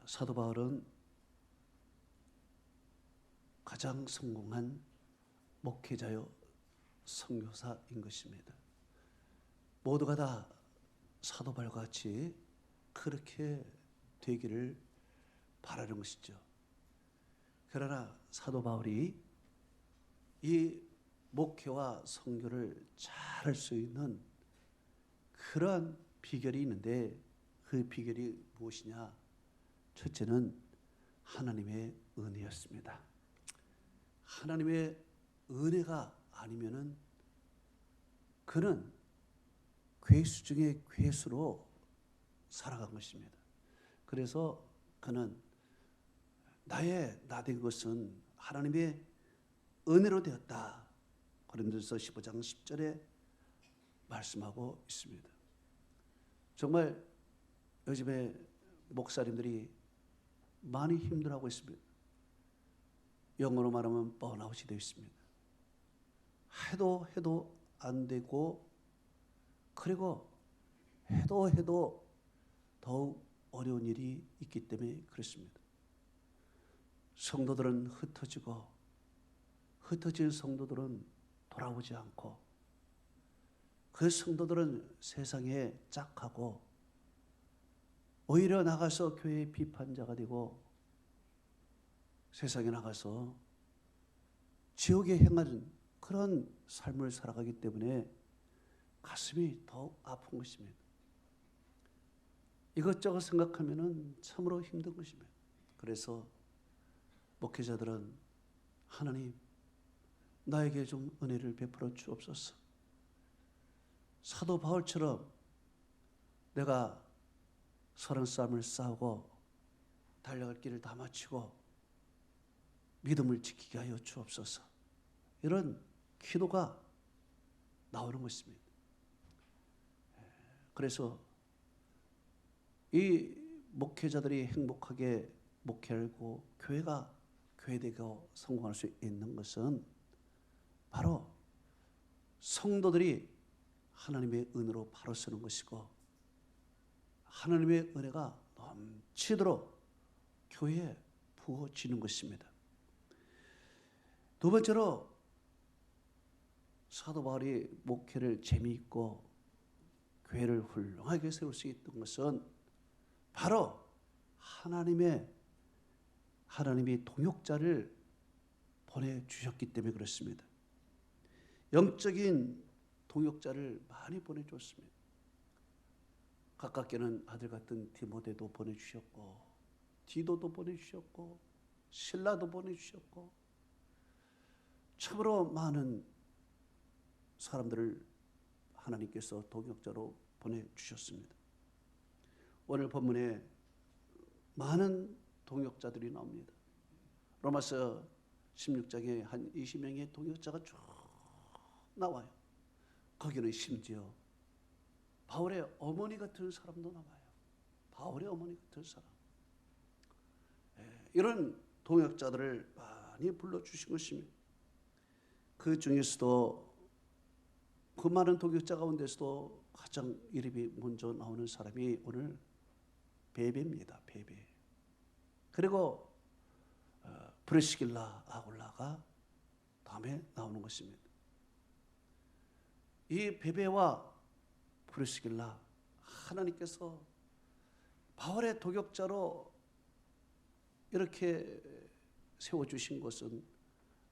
사도 바울은 가장 성공한 목회자요 선교사인 것입니다. 모두가 다 사도 바울과 같이 그렇게 되기를 바라는 것이죠. 그러나 사도 바울이 이 목회와 선교를 잘할 수 있는 그러한 비결이 있는데, 그 비결이 무엇이냐? 첫째는 하나님의 은혜였습니다. 하나님의 은혜가 아니면은 그는 괴수 중에 괴수로 살아간 것입니다. 그래서 그는 나의 나된 것은 하나님의 은혜로 되었다. 고린도서 15장 10절에 말씀하고 있습니다. 정말 요즘에 목사님들이 많이 힘들어하고 있습니다. 영어로 말하면 번아웃이 되어 있습니다. 해도 안 되고, 그리고 해도 더욱 어려운 일이 있기 때문에 그렇습니다. 성도들은 흩어지고, 흩어진 성도들은 돌아오지 않고, 그 성도들은 세상에 짝하고 오히려 나가서 교회의 비판자가 되고 세상에 나가서 지옥에 행하는 그런 삶을 살아가기 때문에 가슴이 더욱 아픈 것입니다. 이것저것 생각하면 참으로 힘든 것입니다. 그래서 목회자들은 하나님, 나에게 좀 은혜를 베풀어 주옵소서. 사도 바울처럼 내가 선한 싸움을 싸우고 달려갈 길을 다 마치고 믿음을 지키게 하여 주옵소서. 이런 기도가 나오는 것입니다. 그래서 이 목회자들이 행복하게 목회하고 교회가 교회되고 성공할 수 있는 것은 바로 성도들이 하나님의 은혜로 바로 서는 것이고, 하나님의 은혜가 넘치도록 교회에 부어지는 것입니다. 두 번째로 사도 바울이 목회를 재미있고 교회를 훌륭하게 세울 수 있던 것은 바로 하나님이 동역자를 보내주셨기 때문에 그렇습니다. 영적인 동역자를 많이 보내줬습니다. 가깝게는 아들 같은 디모데도 보내주셨고, 디도도 보내주셨고, 실라도 보내주셨고, 참으로 많은 사람들을 하나님께서 동역자로 보내주셨습니다. 오늘 본문에 많은 동역자들이 나옵니다. 로마서 16장에 한 20명의 동역자가 쭉 나와요. 거기는 심지어 바울의 어머니 같은 사람도 나와요. 바울의 어머니 같은 사람. 이런 동역자들을 많이 불러주신 것입니다. 그 중에서도, 그 많은 동역자 가운데서도 가장 이름이 먼저 나오는 사람이 오늘 베베입니다. 베베. 그리고 브리스길라, 아굴라가 다음에 나오는 것입니다. 이 베베와 브리스길라, 하나님께서 바울의 동역자로 이렇게 세워주신 것은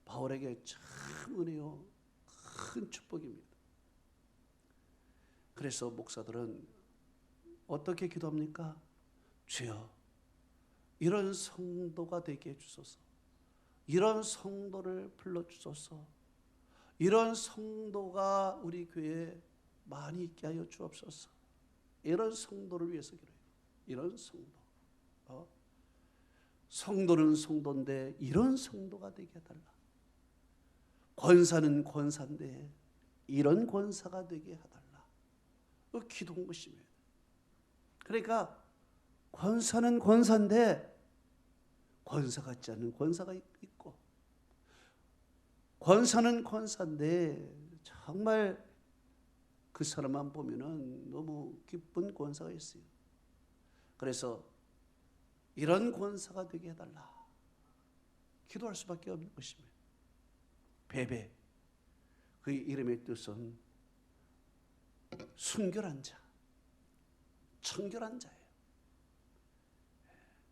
바울에게 참 은혜요 큰 축복입니다. 그래서 목사들은 어떻게 기도합니까? 주여, 이런 성도가 되게 해주소서. 이런 성도를 불러주소서. 이런 성도가 우리 교회에 많이 있게 하여 주옵소서. 이런 성도를 위해서 기도해요. 이런 성도. 성도는 성도인데 이런 성도가 되게 해달라. 권사는 권사인데 이런 권사가 되게 해달라. 기도한 것입니다. 그러니까 권사는 권사인데 권사 같지 않은 권사가 있고, 권사는 권사인데 정말 그 사람만 보면은 너무 기쁜 권사가 있어요. 그래서 이런 권사가 되게 해달라. 기도할 수밖에 없는 것입니다. 베베, 그의 이름의 뜻은 순결한 자, 청결한 자예요.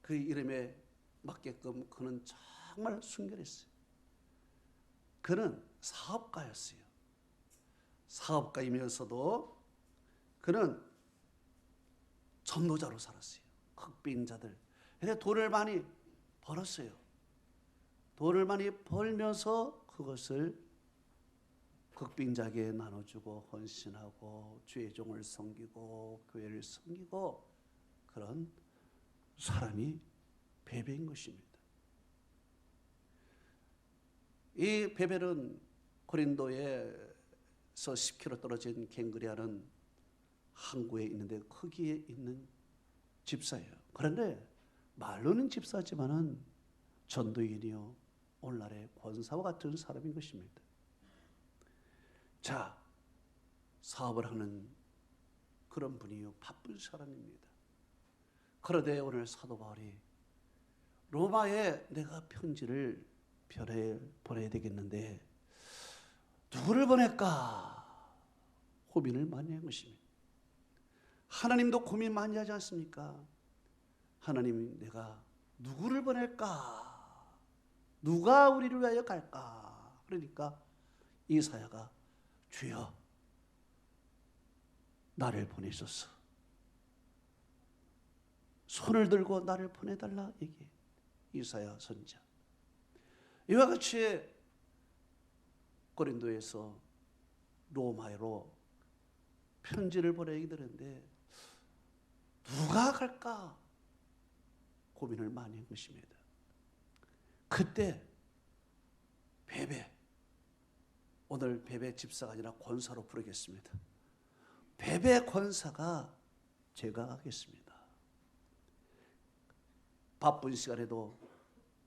그의 이름에 맞게끔 그는 정말 순결했어요. 그는 사업가였어요. 사업가이면서도 그는 전도자로 살았어요. 흑빈자들. 그래서 돈을 많이 벌었어요. 돈을 많이 벌면서 그것을 흑빈자에게 나눠주고 헌신하고 주의 종을 섬기고 교회를 섬기고 그런 사람이 베베인 것입니다. 이 베베는 고린도에서 10km 떨어진 갱그리아는 항구에 있는데 거기에 있는 집사예요. 그런데 말로는 집사지만은 전도인이요 오늘날의 권사와 같은 사람인 것입니다. 자, 사업을 하는 그런 분이요 바쁜 사람입니다. 그런데 오늘 사도 바울이 로마에 내가 편지를 보내야 되겠는데 누구를 보낼까 고민을 많이 한 것입니다. 하나님도 고민 많이 하지 않습니까? 하나님, 내가 누구를 보낼까? 누가 우리를 위하여 갈까? 그러니까 이사야가 주여 나를 보내소서, 손을 들고 나를 보내달라 얘기해. 이사야 선지자. 이와 같이 고린도에서 로마로 편지를 보내게 되는데 누가 갈까 고민을 많이 한 것입니다. 그때 베베, 오늘 베베 집사가 아니라 권사로 부르겠습니다. 베베 권사가 제가 하겠습니다. 바쁜 시간에도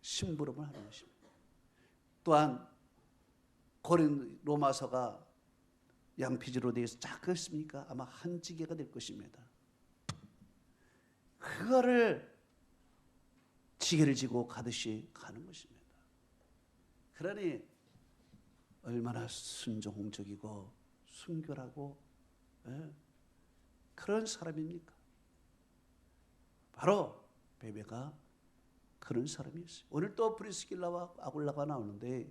심부름을 하는 것입니다. 또한 로마서가 양피지로 되어서 작겠습니까? 아마 한 지게가 될 것입니다. 그거를 지게를 지고 가듯이 가는 것입니다. 그러니 얼마나 순종적이고 순결하고 그런 사람입니까? 바로 베베가 그런 사람이었어요. 오늘 또 브리스길라와 아굴라가 나오는데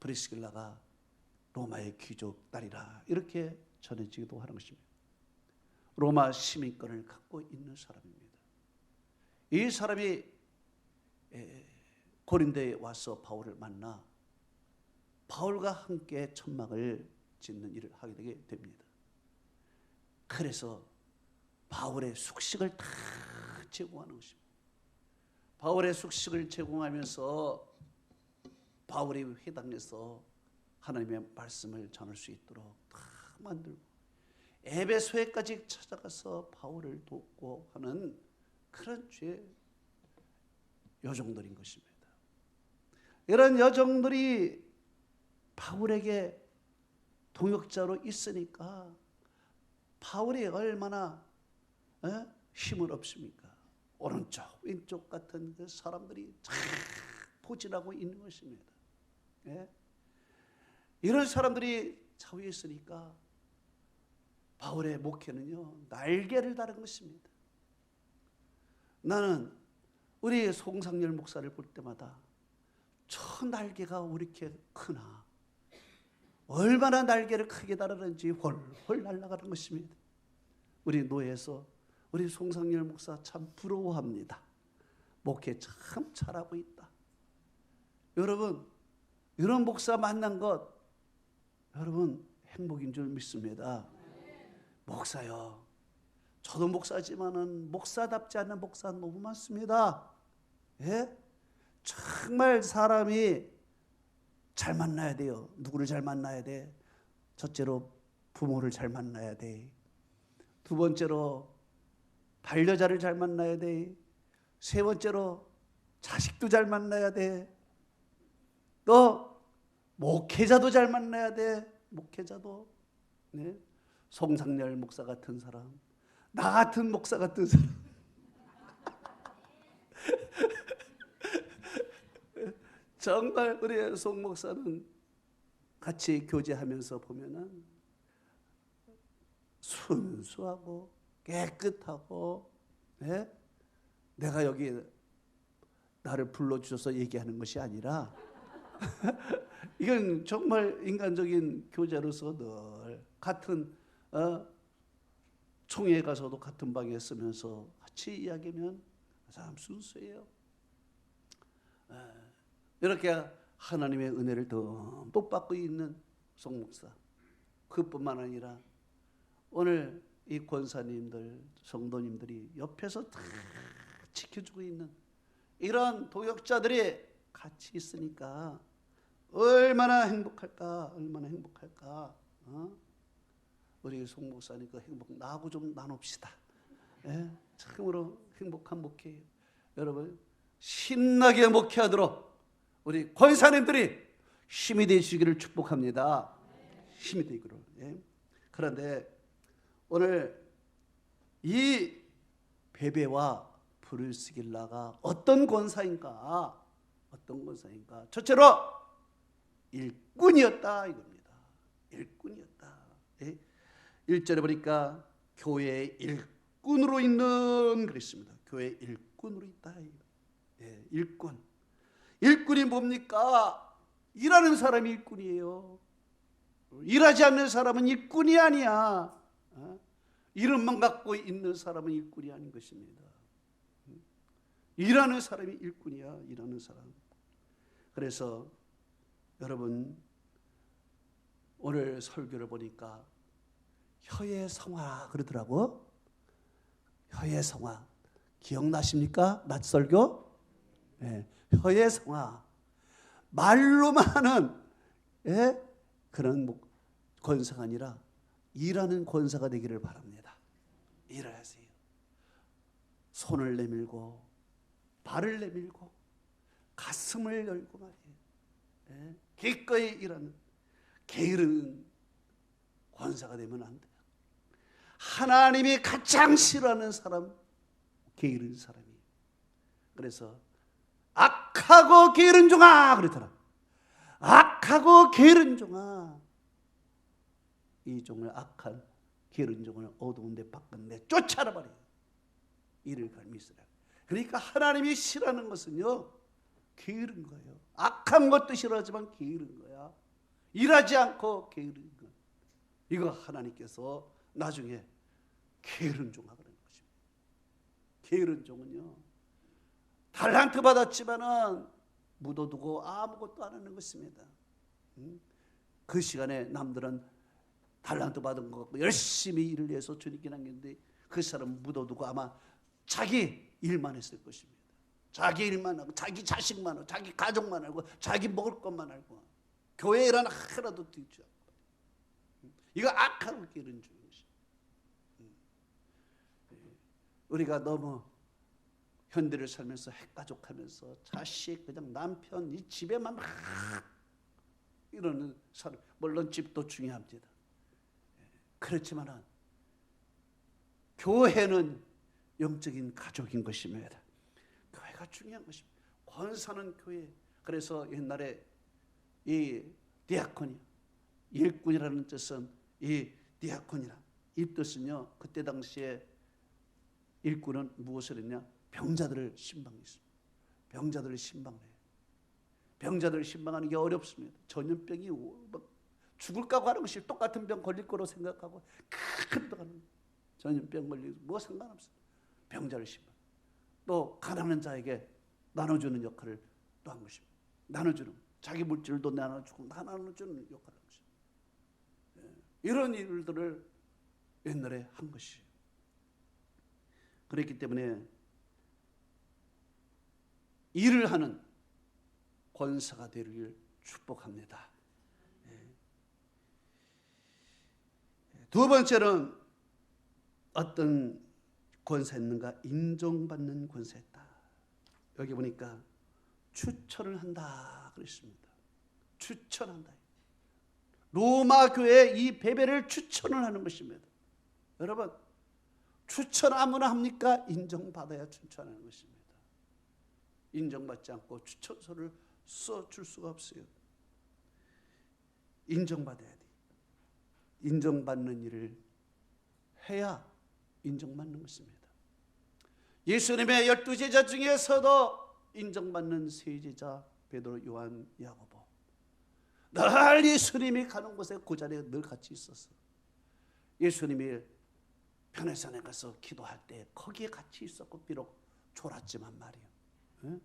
브리스길라가 로마의 귀족 딸이라 이렇게 전해지기도 하는 것입니다. 로마 시민권을 갖고 있는 사람입니다. 이 사람이 고린도에 와서 바울을 만나 바울과 함께 천막을 짓는 일을 하게 되게 됩니다. 그래서 바울의 숙식을 다 제공하는 것입니다. 바울의 숙식을 제공하면서 바울이 회당에서 하나님의 말씀을 전할 수 있도록 다 만들고 에베소에까지 찾아가서 바울을 돕고 하는 그런 죄 여종들인 것입니다. 이런 여종들이 바울에게 동역자로 있으니까 바울이 얼마나 힘을 없습니까? 오른쪽 왼쪽 같은 그 사람들이 쫙 포진하고 있는 것입니다. 이런 사람들이 좌우에 있으니까 바울의 목회는요 날개를 다른 것입니다. 나는 우리 송상열 목사를 볼 때마다 저 날개가 왜 이렇게 크나, 얼마나 날개를 크게 다루는지 훨훨 날아가는 것입니다. 우리 노예에서 우리 송상열 목사 참 부러워합니다. 목회 참 잘하고 있다. 여러분, 이런 목사 만난 것 여러분 행복인 줄 믿습니다. 목사요, 저도 목사지만은 목사답지 않은 목사 너무 많습니다. 정말 사람이 잘 만나야 돼요. 누구를 잘 만나야 돼? 첫째로 부모를 잘 만나야 돼. 두 번째로 반려자를 잘 만나야 돼. 세 번째로 자식도 잘 만나야 돼. 또 목회자도 잘 만나야 돼. 목회자도. 송상열 목사 같은 사람, 나 같은 목사 같은 사람, 정말 우리 송 목사는 같이 교제하면서 보면은 순수하고 깨끗하고, 예? 내가 여기 나를 불러주셔서 얘기하는 것이 아니라 이건 정말 인간적인 교제로서 늘 같은 총회 가서도 같은 방에 쓰면서 같이 이야기하면 참 순수해요. 이렇게 하나님의 은혜를 듬뿍 받고 있는 송 목사, 그뿐만 아니라 오늘 이 권사님들, 성도님들이 옆에서 다 지켜주고 있는 이런 도역자들이 같이 있으니까 얼마나 행복할까, 얼마나 행복할까. 우리 송 목사님 그 행복 나하고 좀 나눕시다. 예? 참으로 행복한 목회예요. 여러분 신나게 목회하도록 우리 권사님들이 힘이 되시기를 축복합니다. 힘이 되기를. 예? 그런데 오늘 이 베베와 브루스길라가 어떤 권사인가? 어떤 권사인가? 첫째로 일꾼이었다 이겁니다. 일꾼이었다. 예? 1절에 보니까 교회의 일꾼으로 있는 그랬습니다. 교회의 일꾼으로 있다. 예, 일꾼. 일꾼이 뭡니까? 일하는 사람이 일꾼이에요. 일하지 않는 사람은 일꾼이 아니야. 이름만 갖고 있는 사람은 일꾼이 아닌 것입니다. 일하는 사람이 일꾼이야. 일하는 사람. 그래서 여러분 오늘 설교를 보니까 혀의 성화 그러더라고. 혀의 성화 기억나십니까? 낮설교? 네. 혀의 성화. 말로만 하는 그런 권사가 아니라 일하는 권사가 되기를 바랍니다. 일을 하세요. 손을 내밀고 발을 내밀고 가슴을 열고 말이에요. 기꺼이 일하는 게으른 권사가 되면 안 돼요. 하나님이 가장 싫어하는 사람, 게으른 사람이에요. 그래서 악하고 게으른 종아 그러더라. 악하고 게으른 종아. 이 종을 악한 게으른 종을 어두운 데 밖은 내 쫓아라 버려요. 이를 갈미 있으라. 그러니까 하나님이 싫어하는 것은요 게으른 거예요. 악한 것도 싫어하지만 게으른 거야. 일하지 않고 게으른 것. 이거 하나님께서 나중에 게으른 종아 그러는 것입니다. 게으른 종은요 달란트 받았지만은 묻어두고 아무것도 안 하는 것입니다. 그 시간에 남들은 달란트 받은 것 같고 열심히 일을 해서 주님께 남겼는데 그 사람은 묻어두고 아마 자기 일만 했을 것입니다. 자기 일만 하고 자기 자식만 하고 자기 가족만 알고 자기 먹을 것만 알고 교회 일 하나도 듣지 않고 이거 악하고 게으른 종인 것입니다. 우리가 너무 현대를 살면서 핵가족하면서 자식 그냥 남편 이 집에만 막 이러는 사람 물론 집도 중요합니다. 그렇지만은 교회는 영적인 가족인 것입니다. 교회가 중요한 것입니다. 권사는 교회. 그래서 옛날에 이 디아코니 일꾼이라는 뜻은 이 디아코니라 이 뜻은요 그때 당시에 일꾼은 무엇을 했냐? 병자들을 신방했습니다. 병자들을 신방해요. 병자들을 신방하는 게 어렵습니다. 전염병이 막 죽을까 하는 것이 똑같은 병 걸릴 거로 생각하고 큰 병 전염병 걸리고 뭐 상관없어요. 병자를 신방. 또 가난한 자에게 나눠주는 역할을 또 한 것입니다. 나눠주는 자기 물질도 나눠주고 나눠주는 역할을 한 것입니다. 이런 일들을 옛날에 한 것이에요. 그렇기 때문에 일을 하는 권사가 되기를 축복합니다. 두 번째는 어떤 권사였는가? 인정받는 권사였다. 여기 보니까 추천을 한다 그랬습니다. 추천한다. 로마 교회 이 베베를 추천을 하는 것입니다. 여러분 추천 아무나 합니까? 인정받아야 추천하는 것입니다. 인정받지 않고 추천서를 써줄 수가 없어요. 인정받아야 돼. 인정받는 일을 해야 인정받는 것입니다. 예수님의 12제자 중에서도 인정받는 세 제자 베드로, 요한, 야고보, 늘 예수님이 가는 곳에 그 자리에 늘 같이 있었어. 예수님이 변해산에 가서 기도할 때 거기에 같이 있었고, 비록 졸았지만 말이에요.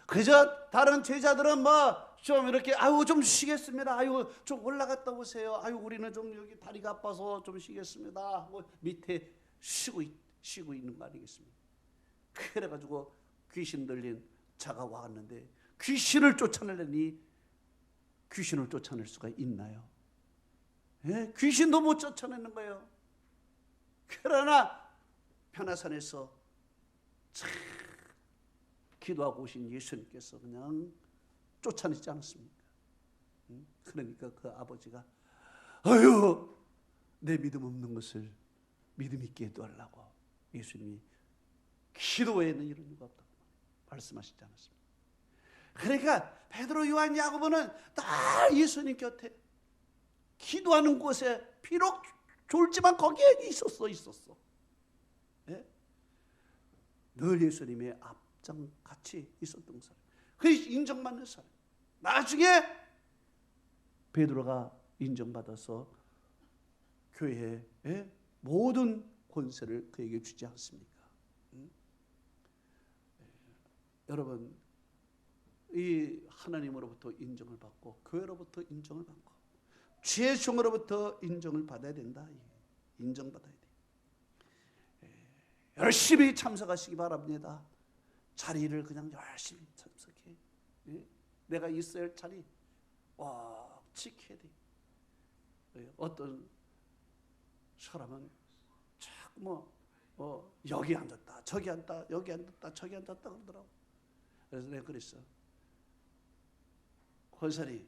그저 다른 제자들은 뭐 좀 이렇게 아유 좀 쉬겠습니다. 아유 좀 올라갔다 오세요. 아유 우리는 좀 여기 다리가 아파서 좀 쉬겠습니다. 하고 밑에 쉬고 있는 거 아니겠습니까? 그래가지고 귀신 들린 자가 왔는데 귀신을 쫓아내려니 귀신을 쫓아낼 수가 있나요? 예? 귀신도 못 쫓아내는 거예요. 그러나 변화산에서 참 기도하고 오신 예수님께서 그냥 쫓아내지 않습니까? 그러니까 그 아버지가 아유 내 믿음 없는 것을 믿음 있게 해달라고 예수님이 기도에는 이런 이유가 없다고 말씀하시지 않았습니까? 그러니까 베드로, 요한, 야고보는 다 예수님 곁에 기도하는 곳에 비록 졸지만 거기에 있었어. 예? 늘 예수님의 앞장 같이 있었던 사람. 그 인정받는 사람. 나중에 베드로가 인정받아서 교회의 모든 권세를 그에게 주지 않습니까? 여러분, 이 하나님으로부터 인정을 받고 교회로부터 인정을 받고 주의 종으로부터 인정을 받아야 된다. 인정받아야 돼. 열심히 참석하시기 바랍니다. 자리를 그냥 열심히 참석해. 내가 있어야 할 자리 지켜야 돼. 어떤 사람은 자꾸 여기 앉았다 저기 앉았다 여기 앉았다 저기 앉았다 그러더라고. 그래서 내가 그랬어. 권사님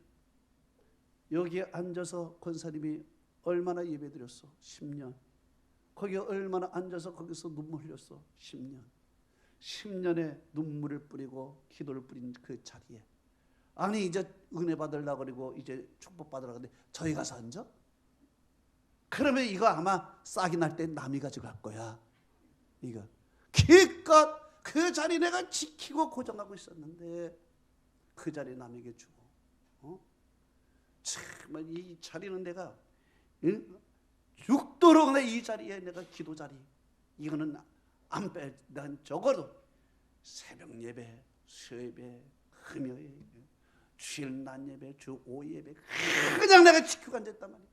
여기에 앉아서 권사님이 얼마나 예배드렸어? 10년. 거기에 얼마나 앉아서 거기서 눈물 흘렸어? 10년. 10년의 눈물을 뿌리고 기도를 뿌린 그 자리에 아니 이제 은혜 받으려고 그러고 이제 축복 받으려고 하는데 저희 가서 앉아? 그러면 이거 아마 싹이 날 때 남이 가져갈 거야. 이거 기껏 그 자리 내가 지키고 고정하고 있었는데 그 자리 남에게 주고 정말 이 자리는 내가 죽도록 이 자리에 내가 기도 자리 이거는 안 빼. 난 적어도 새벽 예배, 수요예배, 금요일, 주일 낮 예배, 주 5예배 그냥 내가 지키고 앉았단 말이야.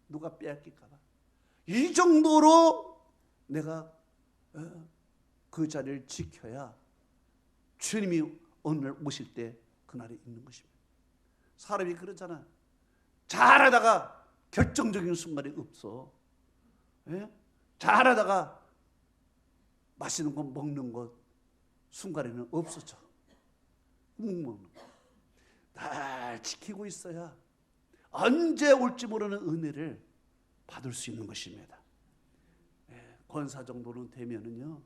누가 빼앗길까 봐. 이 정도로 내가 그 자리를 지켜야 주님이 오늘 오실 때 그날에 있는 것입니다. 사람이 그러잖아. 잘하다가 결정적인 순간이 없어. 잘하다가 맛있는 것 먹는 것 순간에는 없어져. 날 지키고 있어야 언제 올지 모르는 은혜를 받을 수 있는 것입니다. 권사 정도는 되면은요,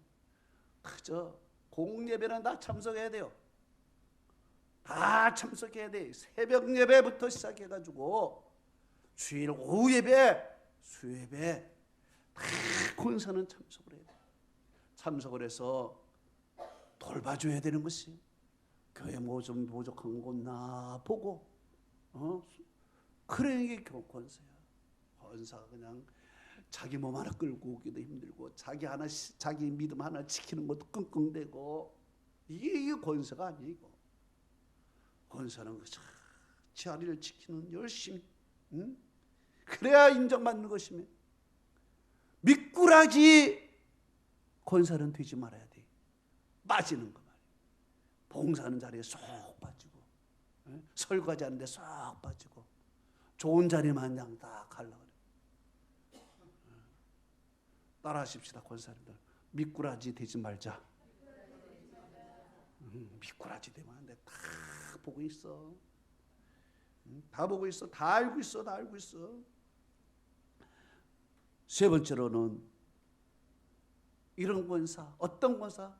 그저 공예배는 다 참석해야 돼요. 다 참석해야 돼. 새벽 예배부터 시작해가지고 주일 오후 예배, 수예배 다 권사는 참석을 해야 돼. 참석을 해서 돌봐줘야 되는 것이 교회 뭐 좀 부족한 거 없나 보고 그런 게 권사야. 권사가 그냥 자기 몸 하나 끌고 오기도 힘들고 자기 믿음 하나 지키는 것도 끙끙대고 이게 권사가 아니고 권사는 그 자리를 지키는 열심히 그래야 인정받는 것이며 미꾸라지 권사는 되지 말아야 돼. 빠지는 거 말이야. 봉사하는 자리에 쏙 빠지고 설거지 하는데 쏙 빠지고 좋은 자리만 그냥 다 가려고 그래. 따라하십시다. 권사님들 미꾸라지 되지 말자. 미꾸라지 되면 안 돼. 다 보고 있어. 다 보고 있어. 다 알고 있어. 다 알고 있어. 세 번째로는 이런 권사, 어떤 권사?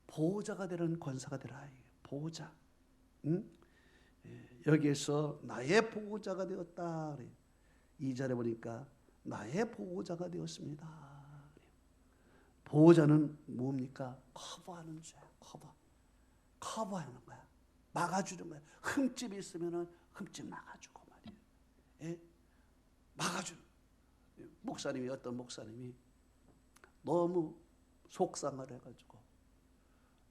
보호자가 되는 권사가 되라. 보호자. 여기에서 나의 보호자가 되었다. 2절에 보니까 나의 보호자가 되었습니다. 보호자는 뭡니까? 커버하는 죄야. 커버하는 거야. 막아주는 거야. 흠집이 있으면 흠집 막아주고 말이에요. 예? 막아주는. 목사님이 어떤 목사님이 너무 속상을 해가지고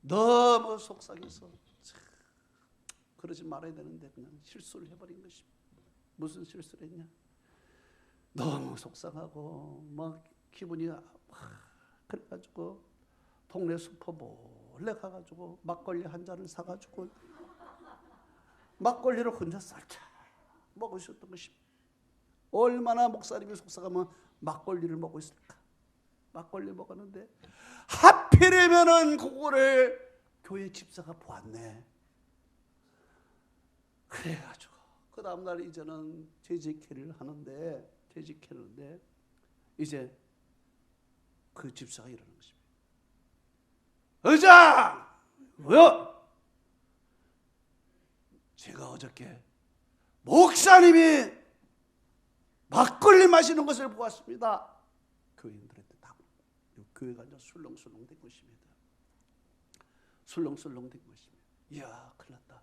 너무 속상해서 그러지 말아야 되는데 그냥 실수를 해버린 것입니다. 무슨 실수를 했냐? 너무 속상하고 막 기분이 그래가지고 동네 슈퍼 몰래 가가지고 막걸리 한 잔을 사가지고 막걸리를 혼자 쌀짝 먹으셨던 것입니다. 얼마나 목사님이 속상하면 막걸리를 먹고 있을까? 막걸리 먹었는데 하필이면은 그거를 교회 집사가 보았네. 그래가지고 그 다음날 이제는 재직회를 하는데 이제 그 집사가 이러는 것입니다. 의장! 뭐요? 제가 어저께 목사님이 막걸리 마시는 것을 보았습니다. 교인들한테 다 교회가 이제 술렁술렁 된 것입니다. 술렁술렁 된 것입니다. 이야, 큰일 났다.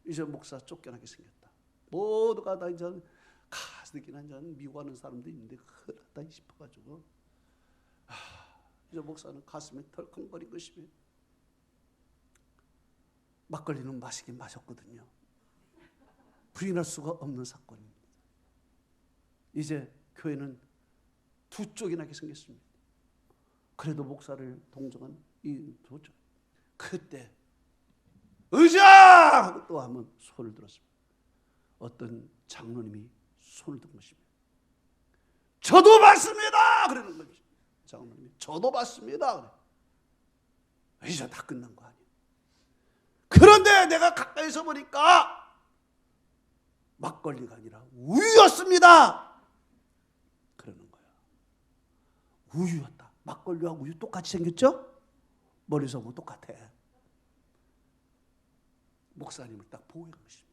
이제 목사 쫓겨나게 생겼다. 모두가 다 이제 가스득이나 이제 미워하는 사람도 있는데 큰일 났다 싶어가지고 이제 목사는 가슴이 덜컹거린 것이며 막걸리는 마시긴 마셨거든요. 부인할 수가 없는 사건입니다. 이제 교회는 두 쪽이 나게 생겼습니다. 그래도 목사를 동정한 이 두 쪽. 그때 의장! 하고 또 한번 손을 들었습니다. 어떤 장로님이 손을 든 것입니다. 저도 봤습니다! 그러는 거죠. 장로님이 저도 봤습니다. 그래. 이제 다 끝난 거 아니에요. 그런데 내가 가까이서 보니까 막걸리가 아니라 우유였습니다. 그러는 거야. 우유였다. 막걸리와 우유 똑같이 생겼죠? 멀리서 보면 똑같아. 목사님을 딱 보호한 것입니다.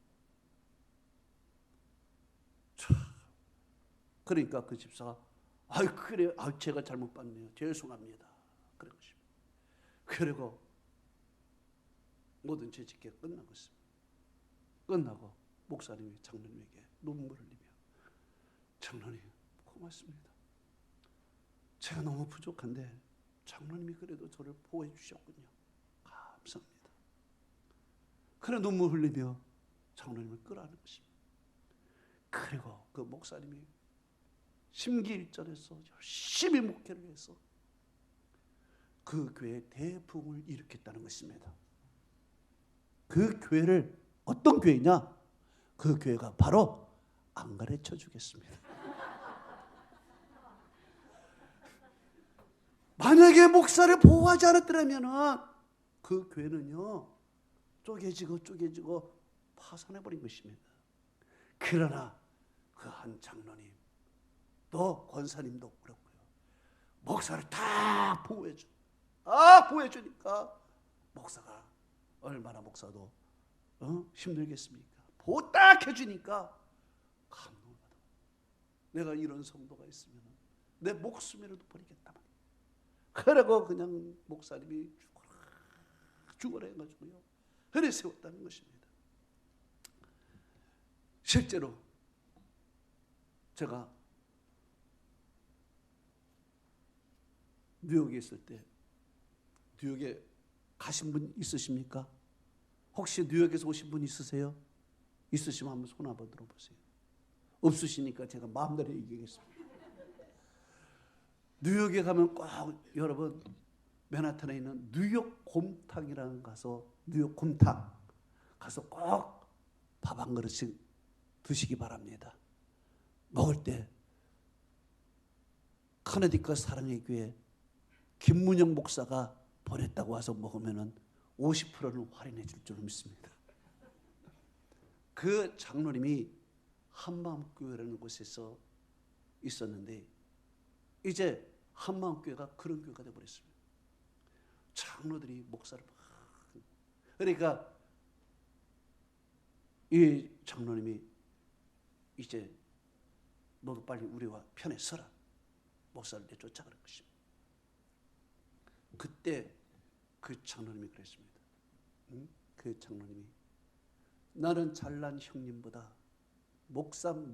그러니까 그 집사가 그래, 제가 잘못 봤네요. 죄송합니다. 그런 것입니다. 그리고 모든 재직회가 끝난 것입니다. 끝나고 목사님이 장로님에게 눈물을 흘리며 장로님 고맙습니다. 제가 너무 부족한데 장로님이 그래도 저를 보호해 주셨군요. 감사합니다. 그래 눈물 흘리며 장로님을 끌어안는 것입니다. 그리고 그 목사님이 심기일전해서 열심히 목회를 해서 그 교회의 대부흥을 일으켰다는 것입니다. 그 교회를 어떤 교회냐? 그 교회가 바로 안 가르쳐 주겠습니다. 만약에 목사를 보호하지 않았더라면 그 교회는요 쪼개지고 파산해버린 것입니다. 그러나 그 한 장로님 또 권사님도 그렇고요. 목사를 다 보호해주니까 목사가 얼마나 목사도 힘들겠습니까? 보호 딱 해주니까 감동을 받아. 내가 이런 성도가 있으면 내 목숨이라도 버리겠다. 그러고 그냥 목사님이 죽어라 해가지고요. 그래 세웠다는 것입니다. 실제로 제가 뉴욕에 있을 때 뉴욕에 가신 분 있으십니까? 혹시 뉴욕에서 오신 분 있으세요? 있으시면 한번 손 한번 들어보세요. 없으시니까 제가 마음대로 얘기하겠습니다. 뉴욕에 가면 꼭 여러분 맨하탄에 있는 뉴욕 곰탕이라는 가서 뉴욕 곰탕 가서 꼭 밥 한 그릇씩 드시기 바랍니다. 먹을 때 커네디컷 사랑의 교회 김문영 목사가 보냈다고 와서 먹으면 50%는 할인해 줄 줄 믿습니다. 그 장로님이 한마음교회라는 곳에서 있었는데 이제 한마음교회가 그런 교회가 되어버렸습니다. 장로들이 목사를 그러니까 이 장로님이 이제 너도 빨리 우리와 편에 서라. 목사를 내쫓아가는 것입니다. 그때 그 장로님이 그랬습니다. 그 장로님이 나는 잘난 형님보다 못난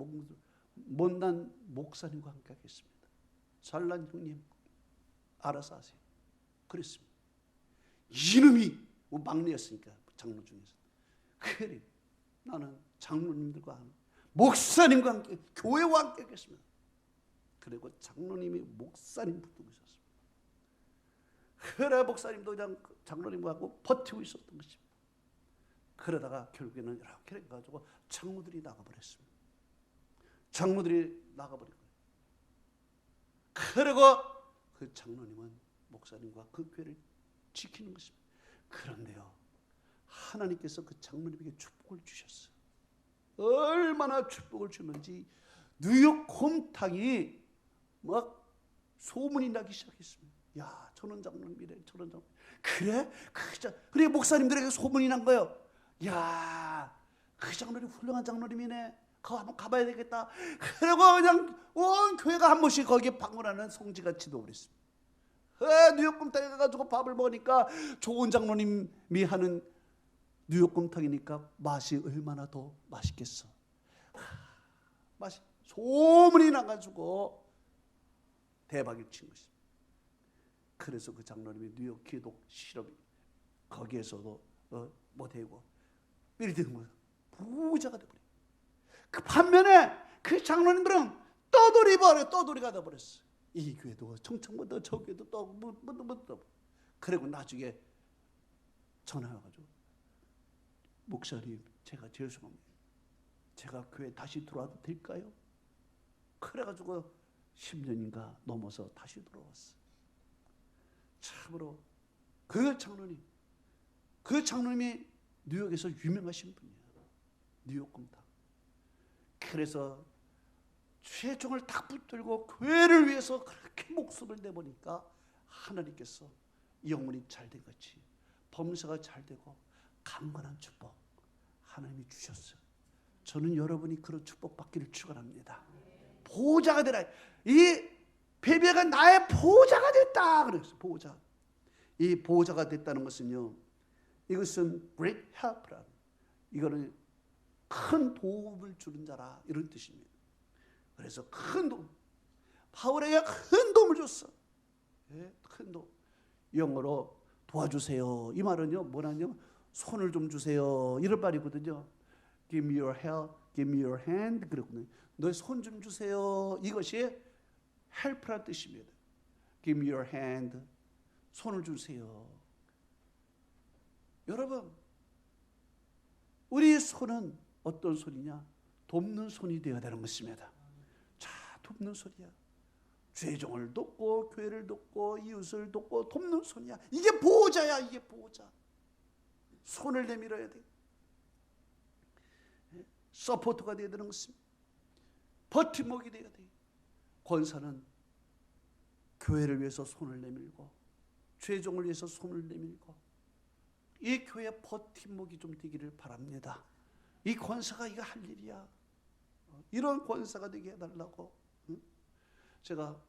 목사님과 함께 하겠습니다. 잘난 형님 알아서 하세요. 그랬습니다. 이놈이 막내였으니까 장로 중에서 그래 나는 장로님들과 목사님과 함께 교회와 함께 하겠습니다. 그리고 장로님이 목사님 붙들고 있었습니다. 그래 목사님도 그냥 장로님하고 버티고 있었던 것입니다. 그러다가 결국에는 이렇게 해가지고 장로들이 나가버렸습니다. 장로들이 나가버린 거예요. 그리고 그 장로님은 목사님과 그 교회를 지키는 것입니다. 그런데요, 하나님께서 그 장로님에게 축복을 주셨어요. 얼마나 축복을 주는지 뉴욕 곰탕이 막 소문이 나기 시작했습니다. 야, 저런 장로님이래, 저런 장로님. 그래? 그래 목사님들에게 소문이 난 거예요. 야, 그 장로님 훌륭한 장로님이네. 그거 한번 가봐야 되겠다. 그리고 그냥 온 교회가 한 번씩 거기에 방문하는 성지가 지도버렸습니다. 뉴욕 곰탕에 가가지고 밥을 먹으니까 좋은 장로님이 하는 뉴욕 곰탕이니까 맛이 얼마나 더 맛있겠어. 맛이 소문이 나가지고 대박을 친 것입니다. 그래서 그 장로님이 뉴욕 기독 실업 거기에서도 못하고 빌딩 부자가 돼버려. 그 반면에 그 장로님들은 떠돌이가 돼버렸어. 이 교회도 청청부터 저 교회도 또 그리고 나중에 전화 와가지고 목사님 제가 죄송합니다. 제가 교회 다시 들어와도 될까요? 그래가지고 10년인가 넘어서 다시 들어왔어. 참으로 그 장로님이 뉴욕에서 유명하신 분이에요. 뉴욕 곰탕. 그래서 최종을 딱 붙들고 교회를 위해서 그렇게 목숨을 내보니까 하나님께서 영혼이 잘된 것이 범사가 잘되고 강건한 축복 하나님이 주셨어요. 저는 여러분이 그런 축복 받기를 축원합니다. 보호자가 되라. 이 베베가 나의 보호자가 됐다. 그랬어요. 보호자. 이 보호자가 됐다는 것은요, 이것은 great help라. 이거는 큰 도움을 주는 자라 이런 뜻입니다. 그래서 큰 도움. 바울에게 큰 도움을 줬어. 네, 큰 도움. 영어로 도와주세요. 이 말은요, 뭐냐면 손을 좀 주세요. 이런 말이거든요. Give me your help, give me your hand. 그랬거든요. 너의 손 좀 주세요. 이것이 help란 뜻입니다. Give me your hand. 손을 주세요. 여러분, 우리 손은 어떤 손이냐? 돕는 손이 되어야 되는 것입니다. 자, 돕는 손이야. 죄종을 돕고 교회를 돕고 이웃을 돕고 돕는 손이야. 이게 보호자야. 이게 보호자. 손을 내밀어야 돼. 서포터가 되어야 되는 것입니다. 버팀목이 되어야 돼. 권사는 교회를 위해서 손을 내밀고 죄종을 위해서 손을 내밀고 이 교회 버팀목이 좀 되기를 바랍니다. 이 권사가 이거 할 일이야. 이런 권사가 되게 해달라고. 제가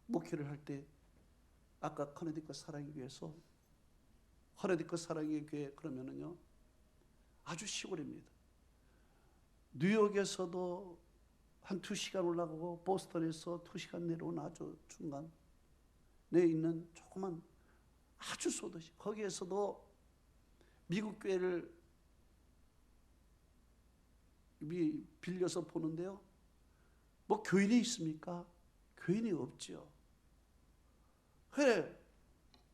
목회를 할 때 아까 커네디컷 사랑의 교회에서 커네디컷 사랑의 교회 그러면은요 아주 시골입니다. 뉴욕에서도 한 2시간 올라가고 보스턴에서 2시간 내려온 아주 중간에 있는 조그만 아주 소도시. 거기에서도 미국 교회를 빌려서 보는데요. 뭐 교인이 있습니까? 교인이 없죠. 그래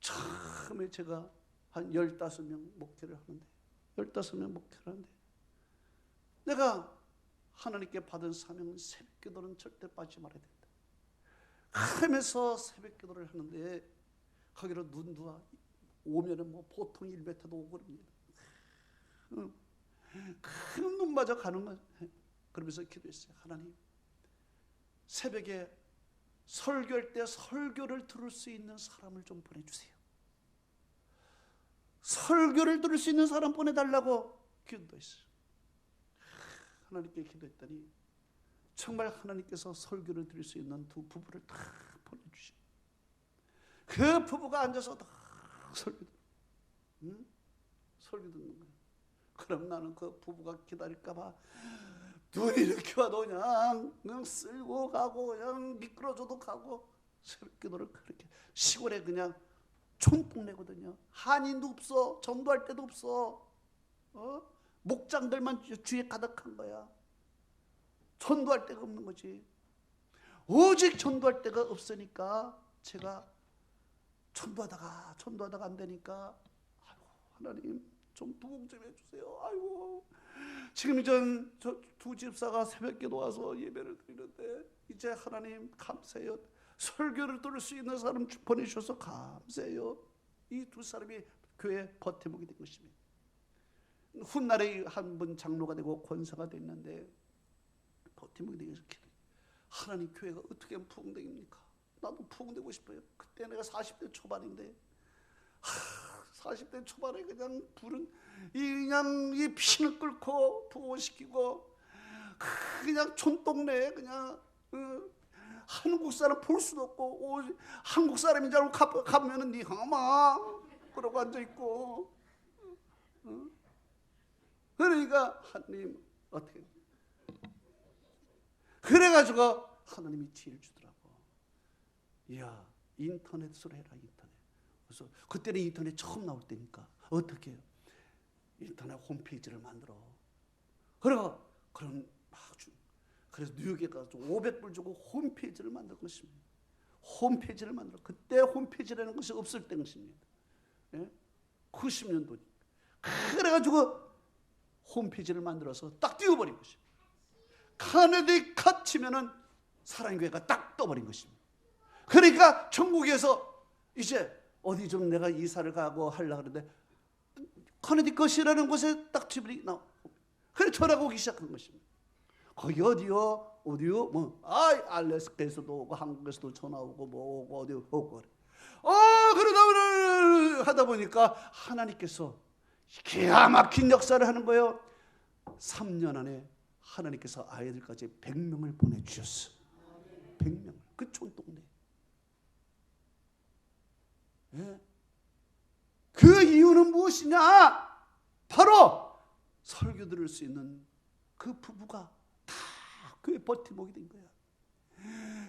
처음에 제가 한 15명 목회를 하는데 15명 목회를 하는데 내가 하나님께 받은 사명은 새벽기도는 절대 빠지지 말아야 된다. 하면서 새벽기도를 하는데 거기로 눈도 오면은 뭐 보통 1m도 오고 그럽니다. 그 눈마저 가는 거. 그러면서 기도했어요. 하나님, 새벽에 설교할 때 설교를 들을 수 있는 사람을 좀 보내주세요. 설교를 들을 수 있는 사람 보내달라고 기도했어요. 하나님께 기도했더니 정말 하나님께서 설교를 들을 수 있는 두 부부를 다 보내주시고, 그 부부가 앉아서 다 설교 듣는 거예요. 그럼 나는 그 부부가 기다릴까봐 눈이 이렇게 와도 그냥 쓸고 가고, 그냥 미끄러져도 가고, 설교를 그렇게, 시골에 그냥 촌동네거든요. 한인도 없어, 전도할 데도 없어, 목장들만 주위에 가득한 거야. 전도할 데가 없는 거지. 오직 전도할 데가 없으니까 제가 전도하다가 안 되니까, 아이고 하나님 좀 부흥 좀 해주세요. 아이고 지금 저 두 집사가 새벽기도 와서 예배를 드리는데 이제 하나님 감사해요. 설교를 들을 수 있는 사람 보내주셔서 감사해요. 이 두 사람이 교회 버팀목이 된 것입니다. 훗날에 한 분 장로가 되고 권사가 됐는데 버팀목이 되기 위해서 기도해요. 하나님 교회가 어떻게 하면 부흥됩니까? 나도 부흥되고 싶어요. 그때 내가 40대 초반인데 40대 초반에 그냥 불은 그냥 이 피는 끓고 부흥시키고, 그냥 촌동네에 그냥 한국 사람 볼 수도 없고, 한국 사람인 줄 알고 가면은 니 하마 그러고 앉아 있고, 그러니까 하나님 어떻게, 그래가지고 하나님이 지혜를 주더라고. 이야, 인터넷으로 해라, 인터넷. 그래서 그때는 인터넷 처음 나올 때니까 어떻게 해요? 인터넷 홈페이지를 만들어. 그래서 그래서 뉴욕에 가서 500불 주고 홈페이지를 만들 것입니다. 홈페이지를 만들어. 그때 홈페이지라는 것이 없을 때 것입니다. 예? 90년도. 그래가지고 홈페이지를 만들어서 딱 띄워버린 것입니다. 카네디 컷 치면은 사랑교회가 딱 떠버린 것입니다. 그러니까 전국에서 이제 어디 좀 내가 이사를 가고 하려고 하는데 카네디 컷이라는 곳에 딱 집이 나와. 그래 전화가 오기 시작한 것입니다. 거기 어디요? 알래스카에서도 오고 한국에서도 전화 오고 뭐 오고 어디 오고 그래. 그러다 하다 보니까 하나님께서 기가 막힌 역사를 하는 거예요. 3년 안에 하나님께서 아이들까지 100명을 보내주셨어. 100명을. 그 촌동네. 예? 그 이유는 무엇이냐? 바로 설교 들을 수 있는 그 부부가 다 그의 버팀목이 된 거야.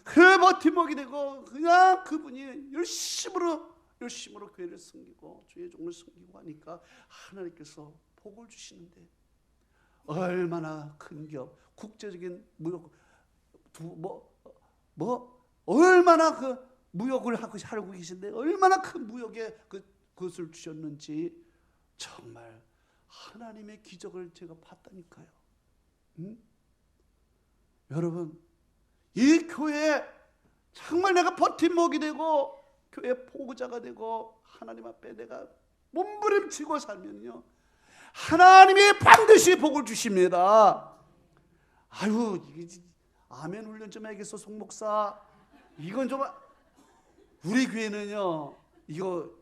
그 버팀목이 되고 그냥 그분이 열심으로 교회를 섬기고 주의 종을 섬기고 하니까 하나님께서 복을 주시는데, 얼마나 큰 기업, 국제적인 무역, 얼마나 그 무역을 하고 계신데 얼마나 큰 무역에 그것을 주셨는지 정말 하나님의 기적을 제가 봤다니까요. 여러분, 이 교회에 정말 내가 버팀목이 되고 교회 포구자가 되고 하나님 앞에 내가 몸부림치고 살면요, 하나님이 반드시 복을 주십니다. 아유, 아멘 훈련 좀 해야겠어, 송 목사. 이건 좀, 우리 교회는요, 이거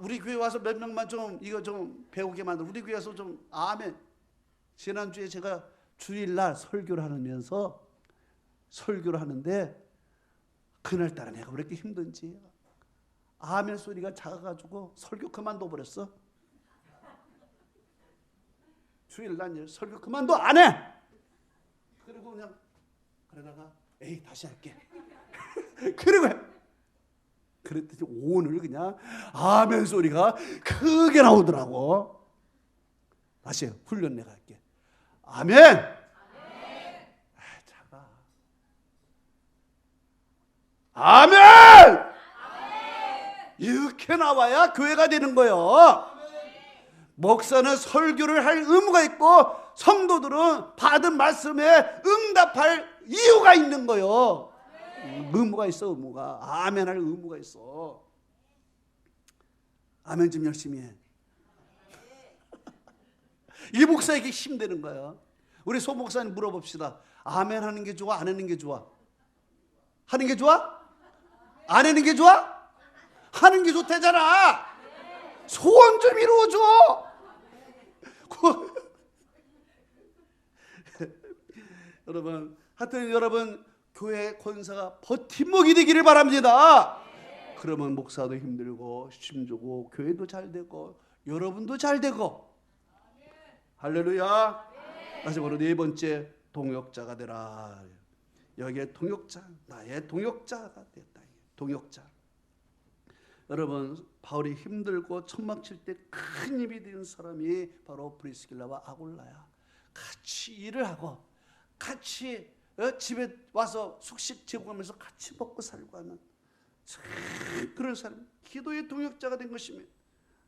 우리 교회 와서 몇 명만 좀 이거 좀 배우게 만들어. 우리 교회에서 좀 아멘. 지난주에 제가 주일날 설교를 하는데 그날따라 내가 왜 이렇게 힘든지 아멘 소리가 작아가지고 설교 그만둬 버렸어. 주일날 설교 그만둬 안 해. 그리고 그냥 그러다가 에이 다시 할게. 그랬더니 오늘 그냥 아멘 소리가 크게 나오더라고. 다시 훈련 내가 할게. 아멘. 작아. 아멘. 이렇게 나와야 교회가 되는 거예요. 목사는 설교를 할 의무가 있고 성도들은 받은 말씀에 응답할 이유가 있는 거예요. 의무가 있어, 의무가. 아멘할 의무가 있어. 아멘 좀 열심히 해. 이 목사에게 힘되는 거야. 우리 소 목사님 물어봅시다. 아멘 하는 게 좋아, 안 하는 게 좋아? 하는 게 좋아? 안 하는 게 좋아? 하는 게 좋대잖아. 소원 좀 이루어줘. 여러분, 하여튼 여러분 교회 권사가 버팀목이 되기를 바랍니다. 그러면 목사도 힘들고 힘주고 교회도 잘 되고 여러분도 잘 되고. 할렐루야. 마지막으로 네 번째, 동역자가 되라. 여기에 동역자, 나의 동역자가 됐다. 동역자. 여러분, 바울이 힘들고 천막 칠 때 큰 힘이 되는 사람이 바로 브리스길라와 아굴라야. 같이 일을 하고 같이 집에 와서 숙식 제공하면서 같이 먹고 살고 하는 그런 사람, 기도의 동역자가 된 것입니다.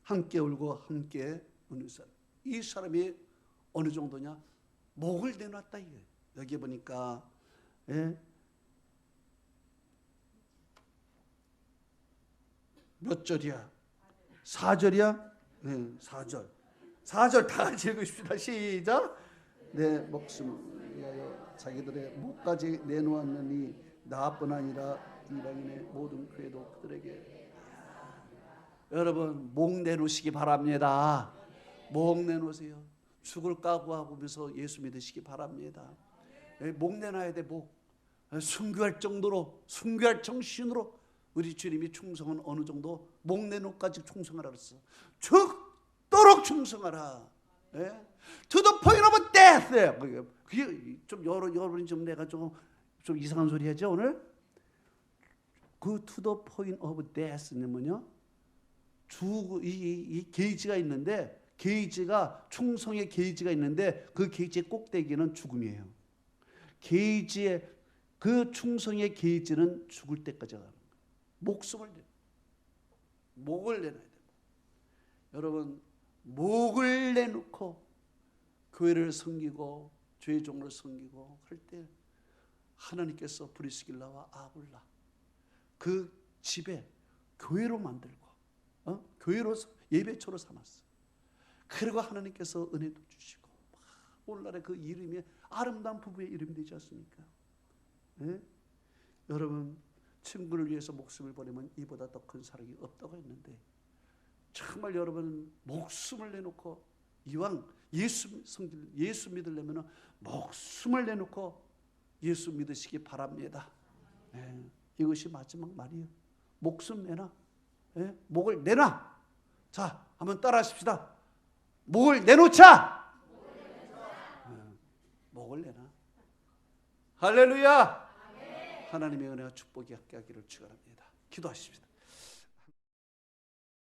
함께 울고 함께 우는 사람. 이 사람이 어느 정도냐? 목을 내놨다 이거예요. 여기 보니까 몇 절이야? 4절이야? 네, 4절. 4절 다 같이 읽으십시다. 시작. 내 목숨을 위하여 자기들의 목까지 내놓았느니 나뿐 아니라 이방인의 모든 교회도 그들에게. 여러분, 목 내놓으시기 바랍니다. 목 내놓으세요. 죽을 각오하면서 예수 믿으시기 바랍니다. 목 내놔야 돼. 목. 순교할 정도로, 순교할 정신으로 우리 주님이 충성은 어느 정도? 목 내놓기까지 충성하라 그랬어. 죽도록 충성하라. To the point of death. 그게 좀 여러분이 좀 내가 좀 이상한 소리 하죠 오늘? 그 to the point of death는 뭐냐? 이 게이지가 있는데, 게이지가 충성의 게이지가 있는데 그 게이지의 꼭대기는 죽음이에요. 게이지의 그 충성의 게이지는 죽을 때까지 가는 거예요. 목숨을 내, 목을 내놔야 돼요. 여러분, 목을 내놓고 교회를 섬기고 주의 종을 섬기고 할 때 하나님께서 브리스길라와 아굴라 그 집에 교회로 만들고 교회로 예배처로 삼았어. 그리고 하나님께서 은혜도 주시고 오늘날의 그 이름이 아름다운 부부의 이름이 되지 않습니까? 여러분, 친구를 위해서 목숨을 버리면 이보다 더 큰 사랑이 없다고 했는데 정말 여러분 목숨을 내놓고 이왕 예수 믿으려면 목숨을 내놓고 예수 믿으시기 바랍니다. 이것이 마지막 말이에요. 목숨 내놔. 목을 내놔. 자, 한번 따라 하십시다. 목을 내놓자. 목을 내놔. 할렐루야. 하나님의 은혜와 축복이 함께 하기를 축원합니다. 기도하십시다.